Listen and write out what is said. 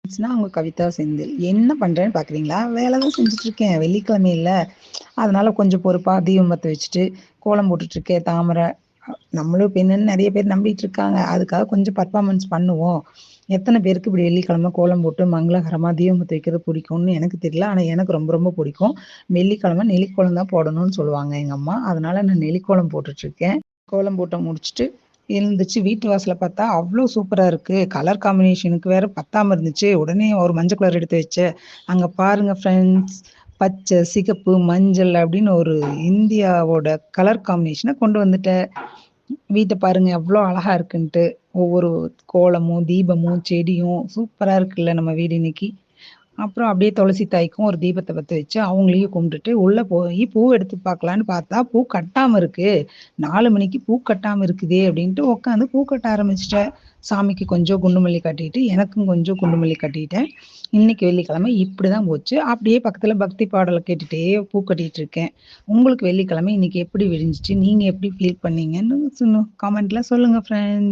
அவங்க கவிதா செந்தில். என்ன பண்றேன்னு பார்க்குறீங்களா? வேலை தான் செஞ்சுட்ருக்கேன். வெள்ளிக்கிழமைல்ல. அதனால கொஞ்சம் பொறுப்பா தீபம் பத்த வச்சுட்டு, கோலம் போட்டுட்ருக்கேன். தாமரை நம்மளும் பெண்ணுன்னு நெறைய பேர் நம்பிட்டு இருக்காங்க. அதுக்காக கொஞ்சம் பெர்ஃபார்மன்ஸ் பண்ணுவோம். எத்தன பேருக்கு இப்படி வெள்ளிக்கிழமை கோலம் போட்டு மங்களகரமா தீபம் பத்த வைக்கிறது பிடிக்கும்னு எனக்கு தெரியல. ஆனா எனக்கு ரொம்ப ரொம்ப பிடிக்கும். வெள்ளிக்கிழமை நெலிக்கோலம் தான் போடணும்னு சொல்லுவாங்க எங்க அம்மா. அதனால நான் நெலிக்கோலம் போட்டுட்ருக்கேன். கோலம் போட்டு முடிச்சுட்டு எழுந்துச்சு வீட்டு வாசல பார்த்தா அவ்ளோ சூப்பரா இருக்கு. கலர் காம்பினேஷனுக்கு வேற பத்தாம இருந்துச்சு. உடனே ஒரு மஞ்சள் கலர் எடுத்து வச்சேன். அங்க பாருங்க ஃப்ரெண்ட்ஸ். பச்சை, சிகப்பு, மஞ்சள் அப்படின்னு ஒரு இந்தியாவோட கலர் காம்பினேஷன கொண்டு வந்துட்டேன். வீட்ட பாருங்க எவ்ளோ அழகா இருக்குன்ட்டு. ஒவ்வொரு கோலமும், தீபமும், செடியும் சூப்பரா இருக்குல்ல நம்ம வீடு இன்னைக்கு. அப்புறம் அப்படியே துளசி தாய்க்கும் ஒரு தீபத்த பத்த வச்சு, அவங்களையும் கும்பிட்டுட்டு, உள்ள போயி பூ எடுத்து பார்க்கலான்னு பார்த்தா, பூ கட்டாம இருக்கு. 4 மணிக்கு பூ கட்டாம இருக்குதே! அப்படின்ட்டு உட்காந்து பூ கட்ட ஆரம்பிச்சுட்டேன். சாமிக்கு கொஞ்சம் குண்டு மல்லி கட்டிட்டு, எனக்கும் கொஞ்சம் குண்டு மல்லி கட்டிட்டேன். இன்னைக்கு வெள்ளிக்கிழமை இப்படிதான் போச்சு. அப்படியே பக்கத்துல பக்தி பாடல கேட்டுட்டே பூ கட்டிட்டு இருக்கேன். உங்களுக்கு வெள்ளிக்கிழமை இன்னைக்கு எப்படி விடிஞ்சுச்சு? நீங்க எப்படி ஃபீல் பண்ணீங்கன்னு காமெண்ட்ல சொல்லுங்க ஃப்ரெண்ட்ஸ்.